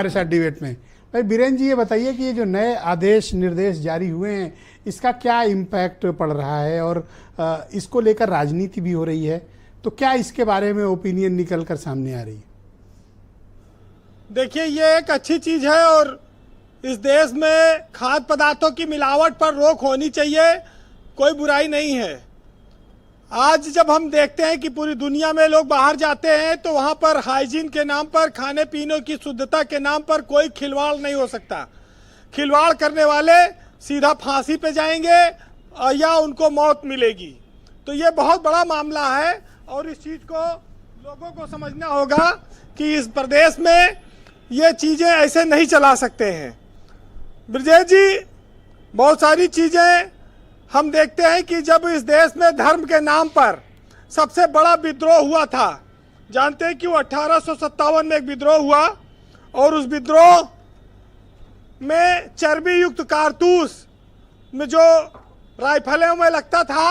हमारे साथ डिबेट में। भाई बीरेन जी, ये बताइए कि ये जो नए आदेश निर्देश जारी हुए हैं इसका क्या इम्पैक्ट पड़ रहा है और इसको लेकर राजनीति भी हो रही है, तो क्या इसके बारे में ओपिनियन निकल कर सामने आ रही है? देखिए, ये एक अच्छी चीज है और इस देश में खाद्य पदार्थों की मिलावट पर रोक होनी चाहिए, कोई बुराई नहीं है। आज जब हम देखते हैं कि पूरी दुनिया में लोग बाहर जाते हैं तो वहाँ पर हाइजीन के नाम पर, खाने पीने की शुद्धता के नाम पर कोई खिलवाड़ नहीं हो सकता। खिलवाड़ करने वाले सीधा फांसी पे जाएंगे या उनको मौत मिलेगी। तो ये बहुत बड़ा मामला है और इस चीज़ को लोगों को समझना होगा कि इस प्रदेश में ये चीज़ें ऐसे नहीं चला सकते हैं। ब्रजेश जी, बहुत सारी चीज़ें हम देखते हैं कि जब इस देश में धर्म के नाम पर सबसे बड़ा विद्रोह हुआ था, जानते हैं कि वो 1857 में एक विद्रोह हुआ और उस विद्रोह में चर्बी युक्त कारतूस में जो राइफलों में लगता था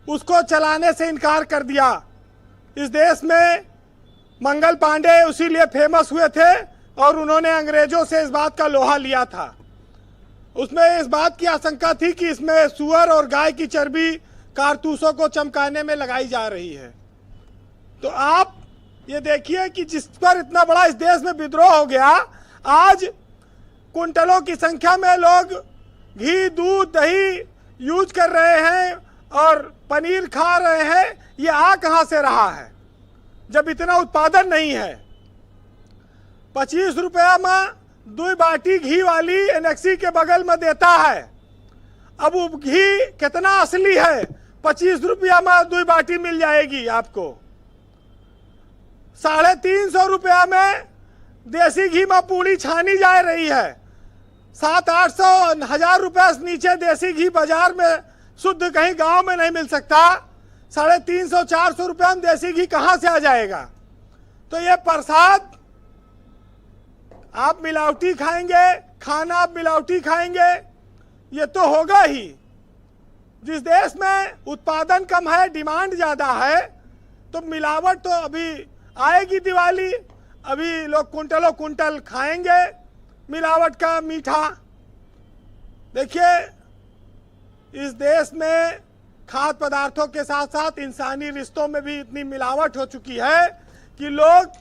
उसको चलाने से इनकार कर दिया। इस देश में मंगल पांडे उसीलिए फेमस हुए थे और उन्होंने अंग्रेजों से इस बात का लोहा लिया था। उसमें इस बात की आशंका थी कि इसमें सुअर और गाय की चर्बी कारतूसों को चमकाने में लगाई जा रही है। तो आप ये देखिए कि जिस पर इतना बड़ा इस देश में विद्रोह हो गया, आज कुंटलों की संख्या में लोग घी, दूध, दही यूज कर रहे हैं और पनीर खा रहे हैं। ये आ कहाँ से रहा है जब इतना उत्पादन नहीं है? 25 रुपया में 2 बाटी घी वाली एनेक्सी के बगल में देता है। अब वो घी कितना असली है? 25 रुपया में 2 बाटी मिल जाएगी आपको। 350 रुपया में देसी घी में पूड़ी छानी जा रही है। 700-800 1000 रुपया से नीचे देसी घी बाजार में शुद्ध कहीं गांव में नहीं मिल सकता। 350-400 रुपया में देसी घी कहां से आ जाएगा? तो ये प्रसाद आप मिलावटी खाएंगे, खाना आप मिलावटी खाएंगे, ये तो होगा ही। जिस देश में उत्पादन कम है, डिमांड ज़्यादा है, तो मिलावट तो अभी आएगी। दिवाली अभी लोग कुंटलों कुंटल खाएंगे मिलावट का मीठा। देखिए, इस देश में खाद्य पदार्थों के साथ साथ इंसानी रिश्तों में भी इतनी मिलावट हो चुकी है कि लोग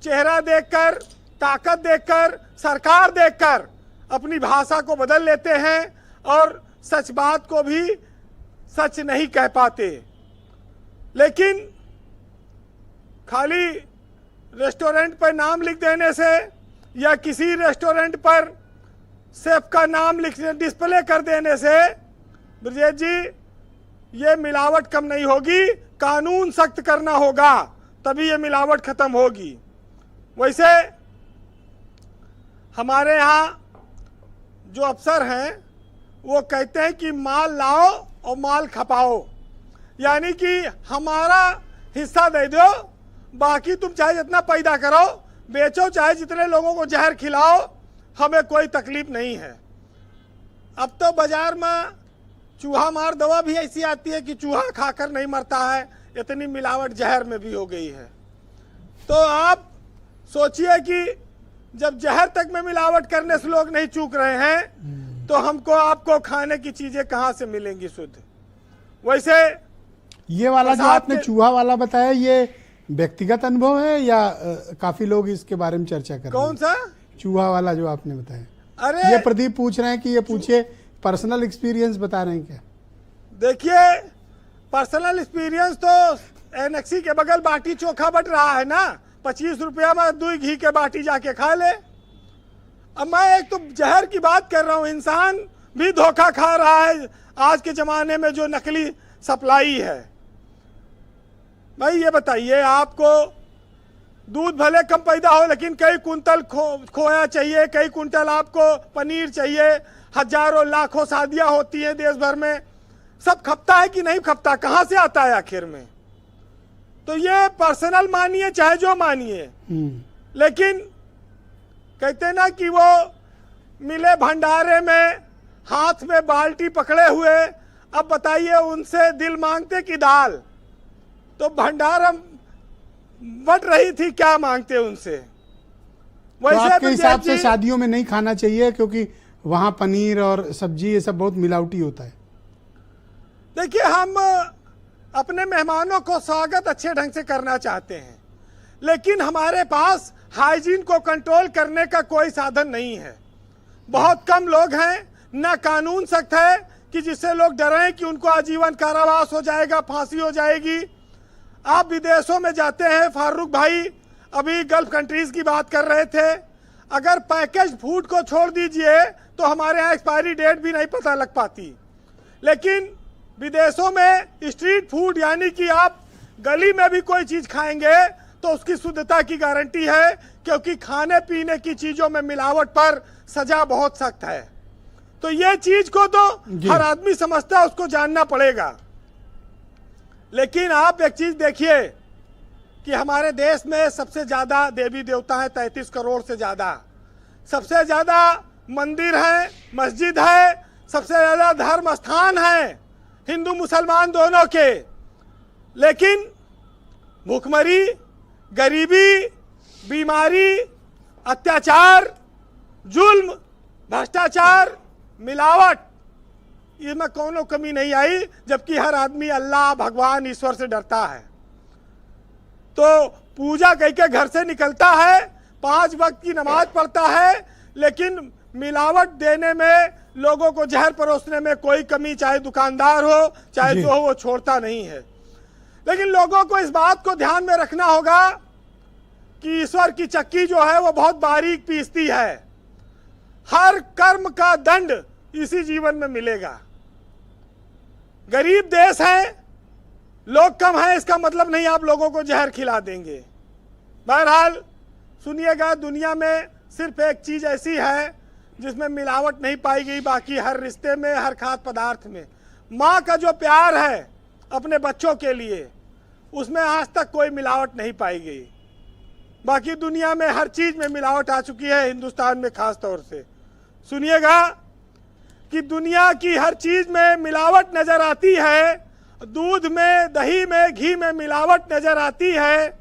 चेहरा देखकर, ताकत देखकर, सरकार देखकर अपनी भाषा को बदल लेते हैं और सच बात को भी सच नहीं कह पाते। लेकिन खाली रेस्टोरेंट पर नाम लिख देने से या किसी रेस्टोरेंट पर शेफ का नाम लिख डिस्प्ले कर देने से ब्रजेश जी ये मिलावट कम नहीं होगी। कानून सख्त करना होगा तभी ये मिलावट खत्म होगी। वैसे हमारे यहाँ जो अफसर हैं वो कहते हैं कि माल लाओ और माल खपाओ, यानी कि हमारा हिस्सा दे दो, बाकी तुम चाहे जितना पैदा करो, बेचो, चाहे जितने लोगों को जहर खिलाओ, हमें कोई तकलीफ नहीं है। अब तो बाजार में चूहा मार दवा भी ऐसी आती है कि चूहा खाकर नहीं मरता है, इतनी मिलावट जहर में भी हो गई है। तो आप सोचिए कि जब जहर तक में मिलावट करने से लोग नहीं चूक रहे हैं तो हमको आपको खाने की चीजें कहाँ से मिलेंगी शुद्ध? वैसे ये वाला जो आपने चूहा वाला बताया, ये व्यक्तिगत अनुभव है या काफी लोग इसके बारे में चर्चा कर रहे हैं? कौन सा चूहा वाला जो आपने बताया? अरे ये प्रदीप पूछ रहे हैं कि ये पूछिए, पर्सनल एक्सपीरियंस बता रहे हैं क्या? देखिए, पर्सनल एक्सपीरियंस तो एनेक्सी के बगल बाटी चोखा बट रहा है ना। 25 रुपया में 2 घी के बाटी जाके खा ले। अब मैं एक तो जहर की बात कर रहा हूँ, इंसान भी धोखा खा रहा है आज के ज़माने में जो नकली सप्लाई है। भाई ये बताइए, आपको दूध भले कम पैदा हो लेकिन कई कुंटल खोया चाहिए, कई कुंटल आपको पनीर चाहिए, हजारों लाखों शादियाँ होती हैं देश भर में, सब खपता है कि नहीं खपता? कहाँ से आता है आखिर में? तो ये पर्सनल मानिए चाहे जो मानिए, लेकिन कहते ना कि वो मिले भंडारे में हाथ में बाल्टी पकड़े हुए, अब बताइए उनसे दिल मांगते कि दाल? तो भंडारा बट रही थी, क्या मांगते उनसे? तो वैसे आपके हिसाब से विजय जी, शादियों में नहीं खाना चाहिए क्योंकि वहां पनीर और सब्जी ये सब बहुत मिलावटी होता है। देखिए, हम अपने मेहमानों को स्वागत अच्छे ढंग से करना चाहते हैं, लेकिन हमारे पास हाइजीन को कंट्रोल करने का कोई साधन नहीं है। बहुत कम लोग हैं, ना कानून सख्त है कि जिससे लोग डरें कि उनको आजीवन कारावास हो जाएगा, फांसी हो जाएगी। आप विदेशों में जाते हैं, फारूक भाई अभी गल्फ कंट्रीज की बात कर रहे थे, अगर पैकेज फूड को छोड़ दीजिए तो हमारे यहाँ एक्सपायरी डेट भी नहीं पता लग पाती, लेकिन विदेशों में स्ट्रीट फूड यानी कि आप गली में भी कोई चीज खाएंगे तो उसकी शुद्धता की गारंटी है, क्योंकि खाने पीने की चीजों में मिलावट पर सजा बहुत सख्त है। तो ये चीज को तो हर आदमी समझता है, उसको जानना पड़ेगा। लेकिन आप एक चीज देखिए कि हमारे देश में सबसे ज्यादा देवी देवता हैं, 33 करोड़ से ज्यादा, सबसे ज्यादा मंदिर है, मस्जिद है, सबसे ज्यादा धर्म स्थान है हिंदू मुसलमान दोनों के, लेकिन भूखमरी, गरीबी, बीमारी, अत्याचार, जुल्म, भ्रष्टाचार, मिलावट, इसमें कोनो कमी नहीं आई, जबकि हर आदमी अल्लाह भगवान ईश्वर से डरता है। तो पूजा करके घर से निकलता है, 5 वक्त की नमाज पढ़ता है, लेकिन मिलावट देने में, लोगों को जहर परोसने में कोई कमी, चाहे दुकानदार हो चाहे जो हो, वो छोड़ता नहीं है। लेकिन लोगों को इस बात को ध्यान में रखना होगा कि ईश्वर की चक्की जो है वो बहुत बारीक पीसती है। हर कर्म का दंड इसी जीवन में मिलेगा। गरीब देश है, लोग कम हैं, इसका मतलब नहीं आप लोगों को जहर खिला देंगे। बहरहाल सुनिएगा, दुनिया में सिर्फ एक चीज ऐसी है जिसमें मिलावट नहीं पाई गई, बाकी हर रिश्ते में, हर खाद्य पदार्थ में माँ का जो प्यार है अपने बच्चों के लिए, उसमें आज तक कोई मिलावट नहीं पाई गई। बाकी दुनिया में हर चीज में मिलावट आ चुकी है, हिंदुस्तान में खास तौर से। सुनिएगा कि दुनिया की हर चीज में मिलावट नजर आती है, दूध में, दही में, घी में मिलावट नजर आती है,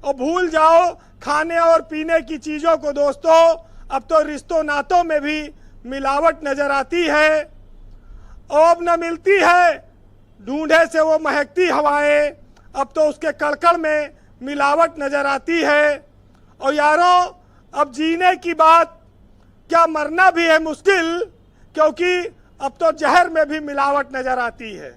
और भूल जाओ खाने और पीने की चीजों को दोस्तों, अब तो रिश्तों नातों में भी मिलावट नजर आती है। और अब न मिलती है ढूंढे से वो महकती हवाएं, अब तो उसके कड़कड़ में मिलावट नजर आती है। और यारों, अब जीने की बात क्या, मरना भी है मुश्किल, क्योंकि अब तो जहर में भी मिलावट नजर आती है।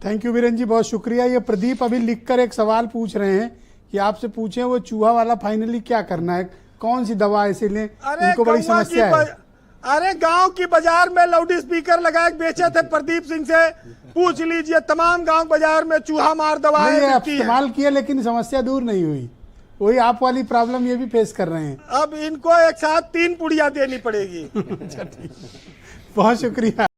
थैंक यू वीरेन जी, बहुत शुक्रिया। ये प्रदीप अभी लिखकर एक सवाल पूछ रहे हैं कि आपसे पूछें वो चूहा वाला फाइनली क्या करना है, कौन सी दवा ऐसे लें, इनको बड़ी समस्या है। अरे गांव की बाजार में लाउड स्पीकर लगा के बेचे थे प्रदीप सिंह से, पूछ लीजिए, तमाम गांव बाजार में चूहा मार दवाएं इस्तेमाल किए, लेकिन समस्या दूर नहीं हुई। वही आप वाली प्रॉब्लम ये भी फेस कर रहे हैं। अब इनको एक साथ 3 पुड़िया देनी पड़ेगी। अच्छा, ठीक, बहुत शुक्रिया।